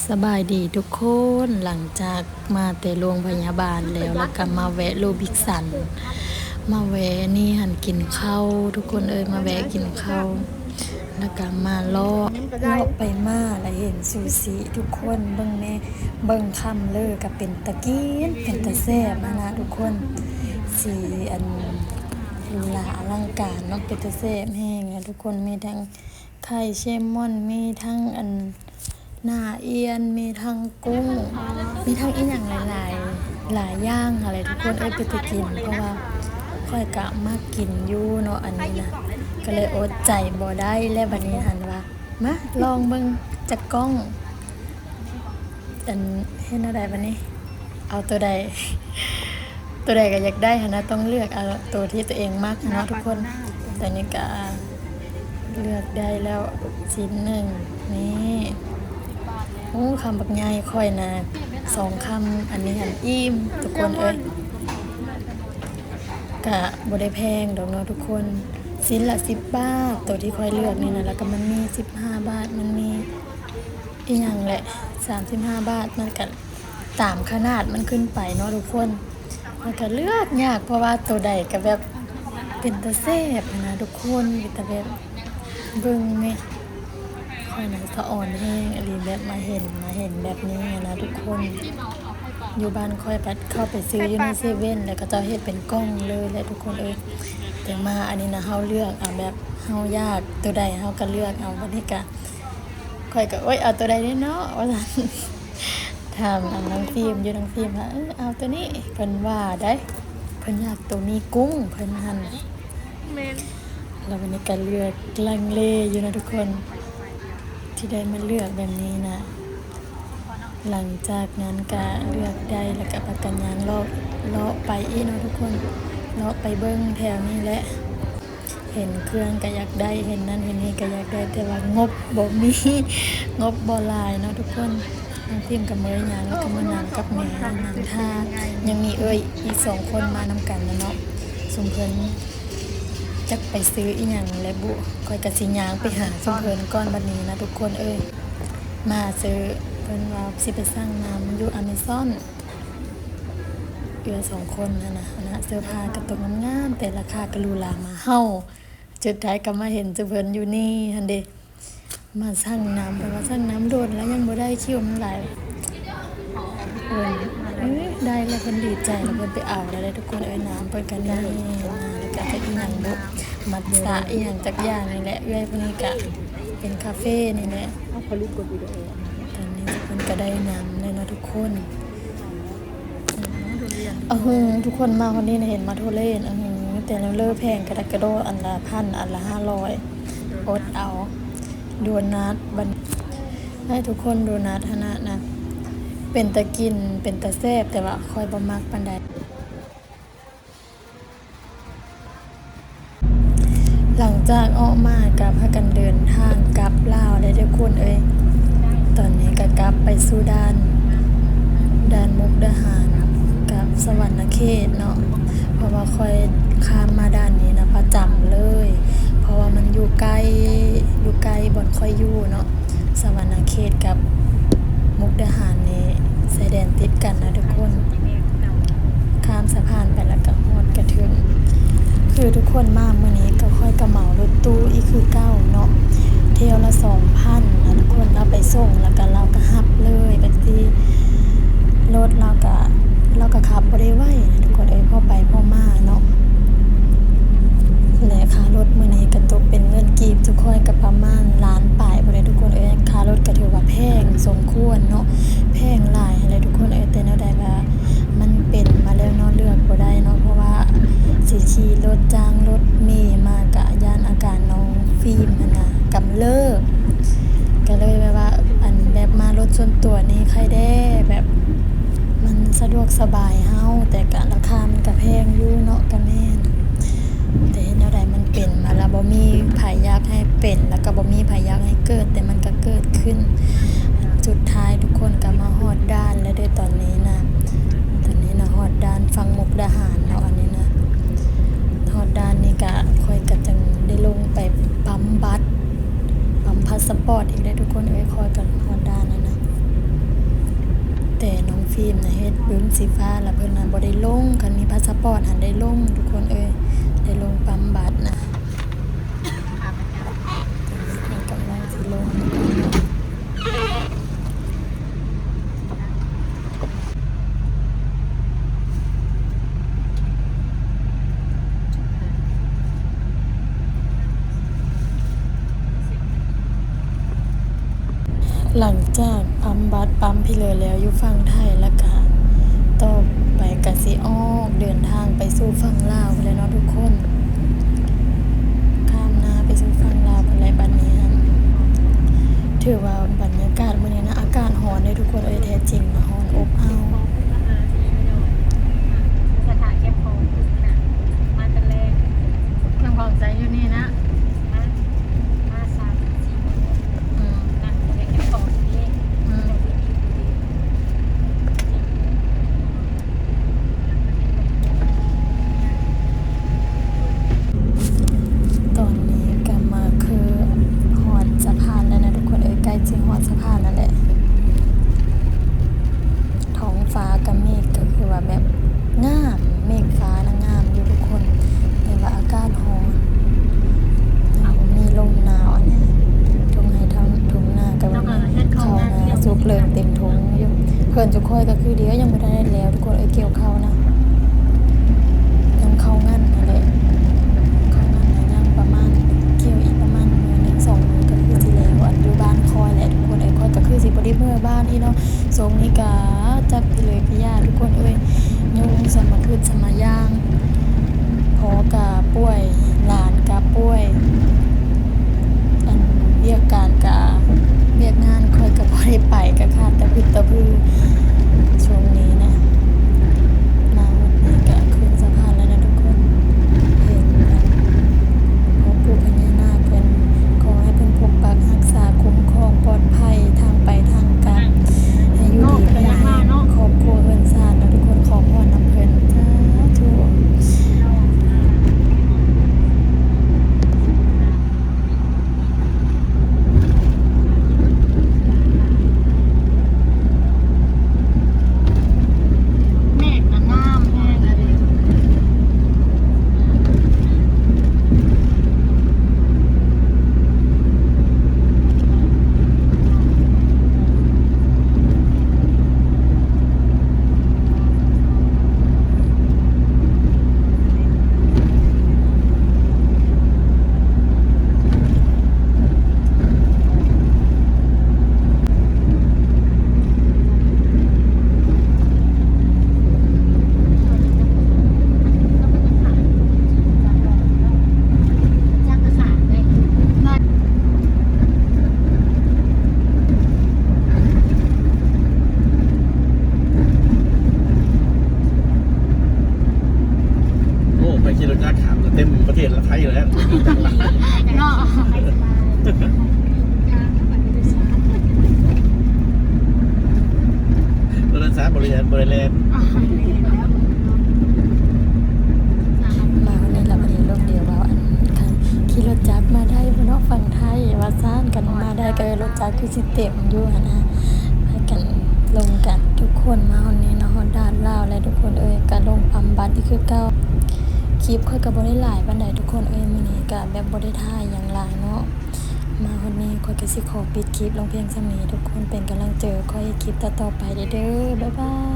สบายดีทุกคนหลังจากมาแต่โรงพยาบาลแล้วก็มาแวะโรบิกสันมาแวะนี่หันกินข้าวทุกคนมาแวะกินข้าวแล้วก็มาเลาะไปมาแล้วเห็นซูชิทุกคนเบิ่งแม่เบิ่งคำเลยก็เป็นตะกินเป็นตะแซ่บนะทุกคนสีอันหรูหราอลังการเนาะเป็นตะแซ่บแห้งนะทุกคนมีทั้งไข่เชมมอนมีทั้งอันหน้าเอียนมีทั้งกุ้งมีทั้งอีหยังหลายอย่างอะไรทุกคนไปตะกินเพราะว่าค่อยกะมากกินอยู่เนาะอันนี้นะก็เลยอดใจบ่ได้แล้วบัดนี้หันว่ามาลองเบิ่งจากกล้องอันเห็นอะไรบัดนี้เอาตัวใดก็อยากได้หั่นนะต้องเลือกเอาตัวที่ตัวเองมักเนาะทุกคนแต่นี่ก็เลือกได้แล้วชิ้นหนึ่งนี่โอ้คำบักใหญ่ค่อยนะ2 คำอันนี้หันอิ่มทุกคนกะบ่ได้แพงดอกเนาะทุกคนชิ้นละ10 บาทตัวที่ค่อยเลือกนี่นะแล้วก็มันมี15 บาทมันมีอีหยังแหละ35 บาทมันก็ตามขนาดมันขึ้นไปเนาะทุกคนมันก็เลือกยากเพราะว่าตัวใดก็แบบเป็นตาแซ่บนะทุกคนเป็นตาแบบเบิ่งนี่ค่อยนะสะอ่อนแห้งอะไรแบบมาเห็นแบบนี้นะทุกคนอยู่บ้านค่อยปัดเข้าไปซื้ออยู่ในเซเว่นแล้วก็จะเฮ็ดเป็นกล้องเลยแหละทุกคนแต่มาอันนี้นะเฮาเลือกเอาแบบเฮายากตัวใดเฮาก็เลือกเอาบัดนี้ก็ค่อยก็เอาตัวใดได้เนาะว่าซั่นถามน้องฟิล์มอยู่น้องฟิล์มว่าเอาตัวนี้เพิ่นว่าได้เพิ่นอยากตัวมีกุ้งเพิ่นหั่นแล้ววันนี้ก็เลือกลังเลอยู่นะทุกคนที่ได้มาเลือกแบบนี้นะหลังจากนั้นก็เลือกได้แล้วก็ประกันยางเลาะไปอีกเนาะทุกคนเลาะไปเบิ้งแถวนี้แหละเห็นเครื่องก็อยากได้เห็นนั่นเห็นนี่ก็อยากได้แต่ว่างบบ่มีงบบ่หลายเนาะทุกคนน้องพิมกับเมย์ยังแล้วก็มานางกับแม่นางท่ายังมีอีก2 คนมานำกันนะเนาะสมเพิ่นจักไปซื้ออีหยังและบุค่อยก็สิย่างไปหาสมเพิ่นก่อนบัดนี้นะทุกคนมาซื้อเพิ่นว่าสิไปสั่งน้ำอยู่ Amazon 2 คนนะเสื้อผ้าก็ตกงามๆแต่ราคาก็หรูหรามาเฮาจุดท้ายก็มาเห็นเพิ่นอยู่นี่หั่นเด้มาสั่งน้ำแต่ว่าสั่งน้ำโดนแล้วยังบ่ได้คิวมันหลายได้แล้วเพิ่นดีใจแล้วเพิ่นไปเอาแล้วได้ทุกคนน้ำเพิ่นก็นี่แล้วก็จะอีหยังบ่มัทฉะอีหยังจักอย่างนี่แหละพวกนี้ก็เป็นคาเฟ่นี่แหละเขารีบกดวิดีโอตอนนี้เพิ่นก็ได้น้ำเลยเนาะทุกคนทุกคนมาคนนี้เห็นมาโทเล่นแต่แล้วเลอแพงกระโดอันละ1,000อันละ500อดเอาโดนัทให้ทุกคนโดนัทนะเป็นตะกินเป็นตะแซ่บแต่ว่าคอยบ่มักปานใดหลังจากออกมากับพากันเดินทางกลับลาวได้ทุกคนตอนนี้ก็กลับไปสู่ด้านมุกดาหารกับสวรรณเขตเนาะเพราะว่าค่อยข้ามมาด้านนี้นะประจำเลยเพราะว่ามันอยู่ใกล้บ่อนค่อยอยู่เนาะสวรรณเขตกับมุกดาหารนี่ชายแดนติดกันนะทุกคนข้ามสะพานไปแล้วก็ฮอดกระถึงคือทุกคนมามื้อนี้ก็ค่อยกระเหมารถตู้อีกคือเก้าเนาะเที่ยวละ 2,000 นะทุกคนเราไปส่งแล้วก็เราก็ฮับเลยไปที่รถเราก็ขับบ่ได้ไวนะทุกคนพอไปพอมาเนาะและค่ารถมื้อนี้ก็ตกเป็นเงินกีบทุกคนก็ประมาณล้านปลายบ่ได้ทุกคนค่ารถก็ถือว่าแพงสมควรเนาะแพงหลายอะไรทุกคนแต่แนวใดว่ามันเป็นมาแล้วเนาะเลือกบ่ได้เนาะเพราะว่าสิขี่รถจ้างรถเมล์มากะย่านอาการน้องฟิล์มนะกำเริบก็เลยแบบว่าอันแบบมารถส่วนตัวนี้ใครได้แบบมันสะดวกสบายเฮาแต่ก็ราคามันก็แพงอยู่เนาะก็แม่นแต่แนวใดมันเป็นมาแล้วบ่มีไผอยากให้เป็นแล้วก็บ่มีไผอยากให้เกิดแต่มันก็เกิดขึ้นสุดท้ายทุกคนก็มาฮอดด้านแล้วด้วยตอนนี้นะฮอดด้านฝั่งมุกดาหารเนาะอันนี้นะฮอดด้านนี้ก็ค่อยก็จังได้ลงไปปั๊มบัตรปั๊มพาสปอร์ตอีกได้ทุกคนคอยกันฮอดด้านนะ ฟิล์มน่ะเฮ็ดบึ้มสีฟ้าแล้วเพิ่นน่ะบ่ได้ลงคันมีพาสปอร์ตหันได้ลงทุกคนได้ลงปั๊มบัตรนะเพิ่นกำลังสิลงหลังจากปั๊มบัตรปั๊มพี่เลยแล้วอยู่ฝั่งไทยแล้วก็ต่อไปก็สิออกเดินทางไปสู่ฝั่งลาวพุ่นแหละเนาะทุกคนข้ามนาไปสู่ฝั่งลาวพุ่นแหละบัดนี้ถือว่าบรรยากาศมื้อนี้นะอากาศร้อนเด้ทุกคนแท้จริงนะร้อนอบอ้าวสถานเก็บของน่ะมาแต่แรกเครื่องของใจอยู่นี่นะมา3-4โมงนั่นเก็บของนี่ตอนนี้ก็มาคือฮอดสะพานแล้วนะทุกคนใกล้จะฮอดสะพานแล้วแหละท้องฟ้ากับเมฆก็คือว่าแบบงามเมฆฟ้านะงามอยู่ทุกคนแต่ว่าอากาศร้อนมีลมหนาวอันนี้ทุ่งไร่ทุ่งนาก็ว่าเขานะสุกเลิกเต็มทุ่งอยู่เพิ่นจุค่อยก็คือเดี๋ยวยังบ่ได้แล้วทุกคนเกี่ยวข้าวนะยังเข้างั้นนั่นแหละเข้างั้นนะยังประมาณเกี่ยวอีกประมาณมื้อนึง2มื้อก็คือสิแล้วอันอยู่บ้านคอยแหละทุกคนค่อยก็คือสิบ่ได้เมื่อบ้านอีเนาะทรงนี้ก็จักพี่เลยพี่ย่าทุกคนยุงสมาขึ้นสมาย่างพอกะป่วยหลานกะป่วยอันเรียกการกะเรียกงานค่อยก็บ่ได้ไปก็ขาดแต่พึ่งตะพือช่วงนี้นะมาวันนี้ก็ขึ้นสะพานแล้วนะทุกคนเห็นแบบพ่อปู่พญานาคเพิ่นขอให้เพิ่นปกปักรักษาคุ้มครองปลอดภัยทางไปทางกลับให้อยู่ดีมีแรงครอบครัวเพิ่นสาธุนะทุกคนขอพรนำเพิ่นสาธุ แม่ก็งามแห้งอะไรจักกระสานเลยโอ้ไปขี่รถจักรขามเต็มประเทศละไทยเลยฮะ เนาะรถสายบริการบริเลน มาวันนี้เราพอดีลงเดียวว่าอันคันขี่รถจักรมาได้บ่เนาะฝั่งไทยว่าซ่านกันมาได้ก็รถจักรคือสิเต็มอยู่หั่นนะไปกันลงกันทุกคนมาวันนี้เนาะฮอดด้านลาวและทุกคนก็ลงปั๊มบัตรอีกคือเก่าคลิปค่อยก็บ่ได้หลายปานใดทุกคนมื้อนี้ก็แบบบ่ได้ถ่ายหยังหลายเนาะมาวันนี้ค่อยก็สิขอปิดคลิปลงเพียงส่ำนี้ทุกคนเป็นกำลังใจค่อยคลิปต่อๆไปเด้อบ๊ายบาย